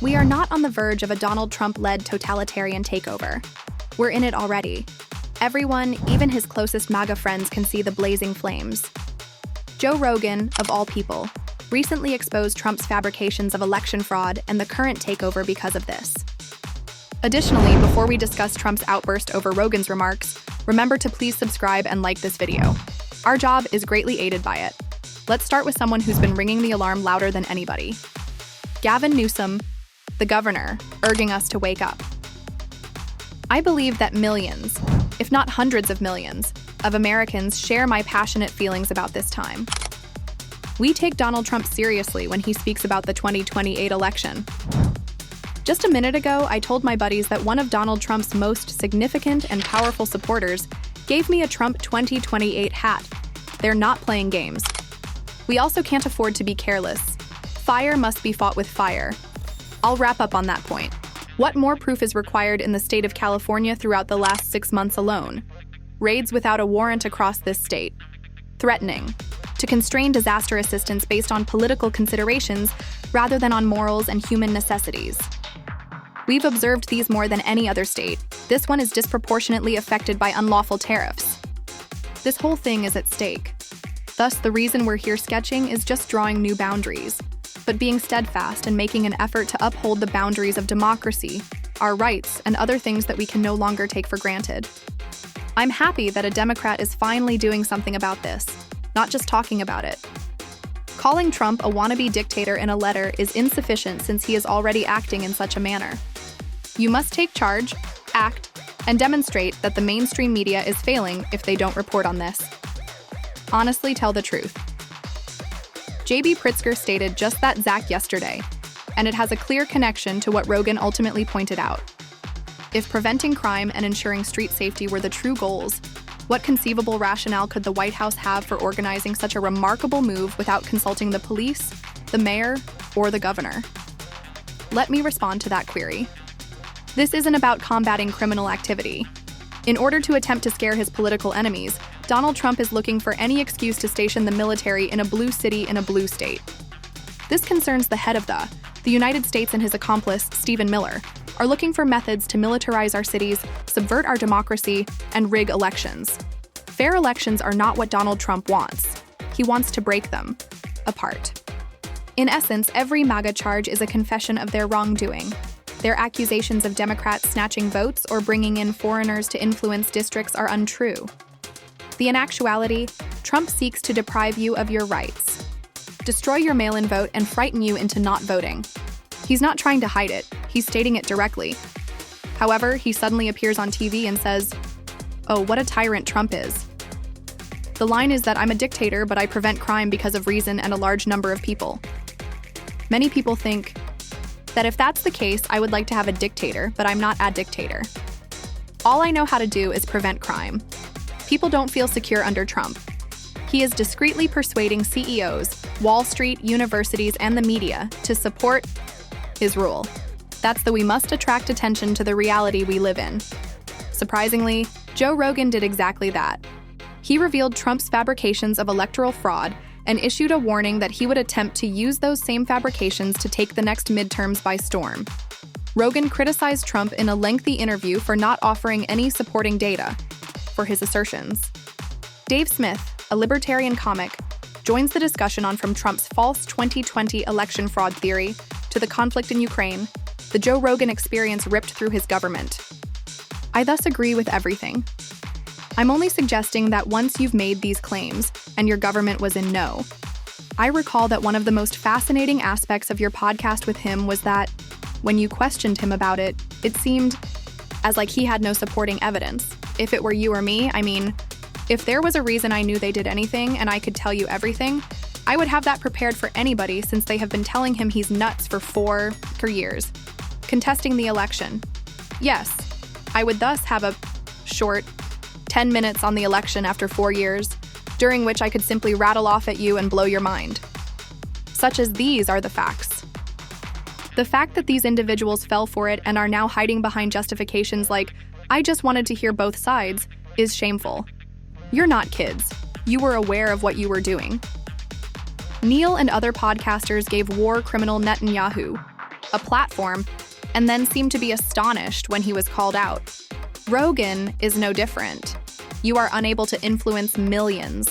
We are not on the verge of a Donald Trump-led totalitarian takeover. We're in it already. Everyone, even his closest MAGA friends, can see the blazing flames. Joe Rogan, of all people, recently exposed Trump's fabrications of election fraud and the current takeover because of this. Additionally, before we discuss Trump's outburst over Rogan's remarks, remember to please subscribe and like this video. Our job is greatly aided by it. Let's start with someone who's been ringing the alarm louder than anybody. Gavin Newsom, the governor, urging us to wake up. I believe that millions, if not hundreds of millions, of Americans share my passionate feelings about this time. We take Donald Trump seriously when he speaks about the 2028 election. Just a minute ago, I told my buddies that one of Donald Trump's most significant and powerful supporters gave me a Trump 2028 hat. They're not playing games. We also can't afford to be careless. Fire must be fought with fire. I'll wrap up on that point. What more proof is required in the state of California throughout the last 6 months alone? Raids without a warrant across this state. Threatening to constrain disaster assistance based on political considerations rather than on morals and human necessities. We've observed these more than any other state. This one is disproportionately affected by unlawful tariffs. This whole thing is at stake. Thus, the reason we're here sketching is just drawing new boundaries, but being steadfast and making an effort to uphold the boundaries of democracy, our rights, and other things that we can no longer take for granted. I'm happy that a Democrat is finally doing something about this, not just talking about it. Calling Trump a wannabe dictator in a letter is insufficient since he is already acting in such a manner. You must take charge, act, and demonstrate that the mainstream media is failing if they don't report on this. Honestly, tell the truth. J.B. Pritzker stated just that Zach yesterday, and it has a clear connection to what Rogan ultimately pointed out. If preventing crime and ensuring street safety were the true goals, what conceivable rationale could the White House have for organizing such a remarkable move without consulting the police, the mayor, or the governor? Let me respond to that query. This isn't about combating criminal activity. In order to attempt to scare his political enemies, Donald Trump is looking for any excuse to station the military in a blue city in a blue state. This concerns the head of the United States, and his accomplice, Stephen Miller, are looking for methods to militarize our cities, subvert our democracy, and rig elections. Fair elections are not what Donald Trump wants. He wants to break them apart. In essence, every MAGA charge is a confession of their wrongdoing. Their accusations of Democrats snatching votes or bringing in foreigners to influence districts are untrue. In actuality, Trump seeks to deprive you of your rights, destroy your mail-in vote, and frighten you into not voting. He's not trying to hide it, he's stating it directly. However, he suddenly appears on TV and says, "Oh, what a tyrant Trump is." The line is that I'm a dictator, but I prevent crime because of reason and a large number of people. Many people think that if that's the case, I would like to have a dictator, but I'm not a dictator. All I know how to do is prevent crime. People don't feel secure under Trump. He is discreetly persuading CEOs, Wall Street, universities, and the media to support his rule. That's the we must attract attention to the reality we live in. Surprisingly, Joe Rogan did exactly that. He revealed Trump's fabrications of electoral fraud and issued a warning that he would attempt to use those same fabrications to take the next midterms by storm. Rogan criticized Trump in a lengthy interview for not offering any supporting data for his assertions. Dave Smith, a libertarian comic, joins the discussion on from Trump's false 2020 election fraud theory to the conflict in Ukraine, the Joe Rogan experience ripped through his government. I thus agree with everything. I'm only suggesting that once you've made these claims and your government was in no. I recall that one of the most fascinating aspects of your podcast with him was that when you questioned him about it, it seemed as like he had no supporting evidence. If it were you or me, if there was a reason I knew they did anything and I could tell you everything, I would have that prepared for anybody since they have been telling him he's nuts for years. Contesting the election. Yes, I would thus have a short 10 minutes on the election after 4 years, during which I could simply rattle off at you and blow your mind. Such as these are the facts. The fact that these individuals fell for it and are now hiding behind justifications like, "I just wanted to hear both sides," is shameful. You're not kids. You were aware of what you were doing. Neil and other podcasters gave war criminal Netanyahu a platform, and then seemed to be astonished when he was called out. Rogan is no different. You are unable to influence millions.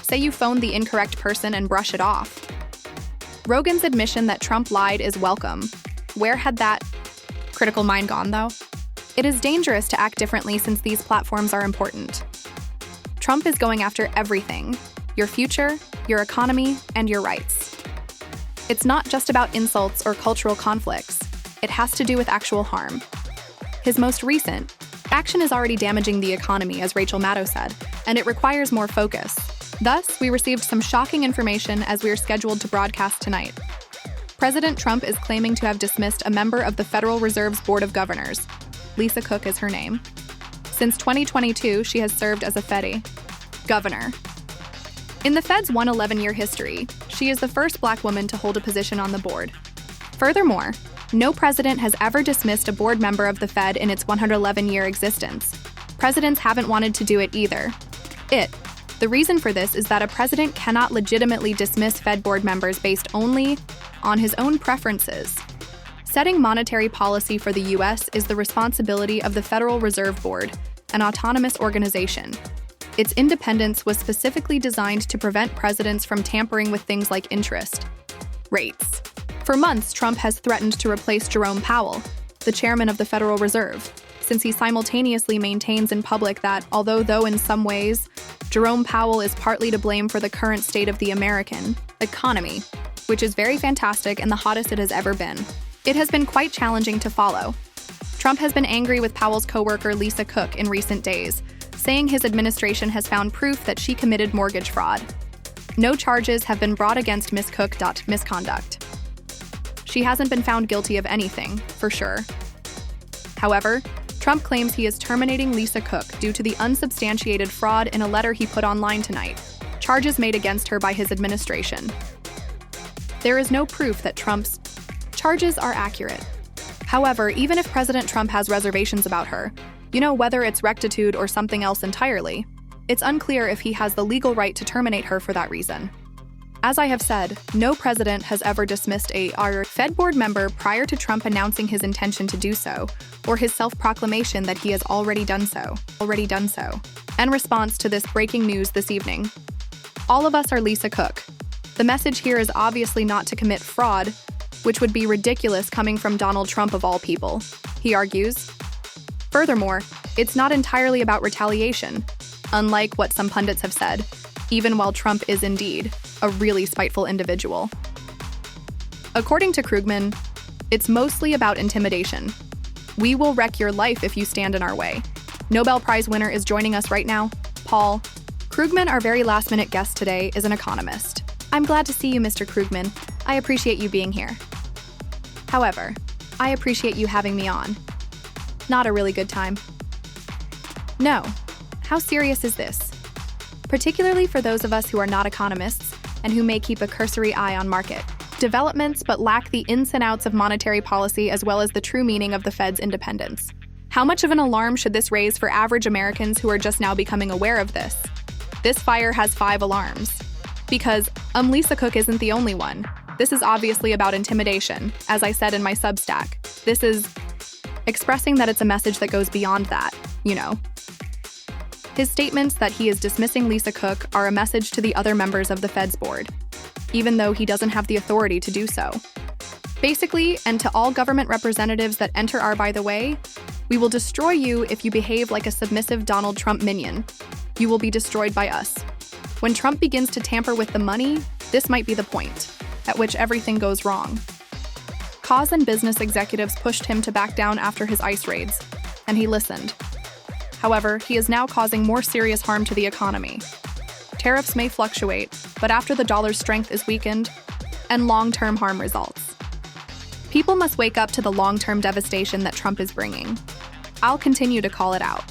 Say you phoned the incorrect person and brush it off. Rogan's admission that Trump lied is welcome. Where had that critical mind gone, though? It is dangerous to act differently since these platforms are important. Trump is going after everything: your future, your economy, and your rights. It's not just about insults or cultural conflicts. It has to do with actual harm. His most recent action is already damaging the economy, as Rachel Maddow said, and it requires more focus. Thus, we received some shocking information as we are scheduled to broadcast tonight. President Trump is claiming to have dismissed a member of the Federal Reserve's Board of Governors. Lisa Cook is her name. Since 2022, she has served as a Fed governor. In the Fed's 111-year history, she is the first Black woman to hold a position on the board. Furthermore, no president has ever dismissed a board member of the Fed in its 111-year existence. Presidents haven't wanted to do it either. The reason for this is that a president cannot legitimately dismiss Fed board members based only on his own preferences. Setting monetary policy for the U.S. is the responsibility of the Federal Reserve Board, an autonomous organization. Its independence was specifically designed to prevent presidents from tampering with things like interest rates. For months, Trump has threatened to replace Jerome Powell, the chairman of the Federal Reserve, since he simultaneously maintains in public that, although in some ways, Jerome Powell is partly to blame for the current state of the American economy, which is very fantastic and the hottest it has ever been. It has been quite challenging to follow. Trump has been angry with Powell's co-worker Lisa Cook in recent days, saying his administration has found proof that she committed mortgage fraud. No charges have been brought against Ms. Cook. Misconduct. She hasn't been found guilty of anything, for sure. However, Trump claims he is terminating Lisa Cook due to the unsubstantiated fraud in a letter he put online tonight, charges made against her by his administration. There is no proof that Trump's charges are accurate. However, even if President Trump has reservations about her, whether it's rectitude or something else entirely, it's unclear if he has the legal right to terminate her for that reason. As I have said, no president has ever dismissed a Fed board member prior to Trump announcing his intention to do so, or his self-proclamation that he has already done so. In response to this breaking news this evening, all of us are Lisa Cook. The message here is obviously not to commit fraud, which would be ridiculous coming from Donald Trump of all people, he argues. Furthermore, it's not entirely about retaliation, unlike what some pundits have said, even while Trump is indeed a really spiteful individual. According to Krugman, it's mostly about intimidation. We will wreck your life if you stand in our way. Nobel Prize winner is joining us right now, Paul. Krugman, our very last-minute guest today, is an economist. I'm glad to see you, Mr. Krugman. I appreciate you being here. However, I appreciate you having me on. Not a really good time. No. How serious is this? Particularly for those of us who are not economists and who may keep a cursory eye on market developments but lack the ins and outs of monetary policy as well as the true meaning of the Fed's independence. How much of an alarm should this raise for average Americans who are just now becoming aware of this? This fire has 5 alarms. Because Lisa Cook isn't the only one. This is obviously about intimidation, as I said in my Substack. This is expressing that it's a message that goes beyond that, His statements that he is dismissing Lisa Cook are a message to the other members of the Fed's board, even though he doesn't have the authority to do so. Basically, and to all government representatives that enter our by the way, we will destroy you if you behave like a submissive Donald Trump minion. You will be destroyed by us. When Trump begins to tamper with the money, this might be the point at which everything goes wrong. Cause and business executives pushed him to back down after his ICE raids, and he listened. However, he is now causing more serious harm to the economy. Tariffs may fluctuate, but after the dollar's strength is weakened, and long-term harm results. People must wake up to the long-term devastation that Trump is bringing. I'll continue to call it out.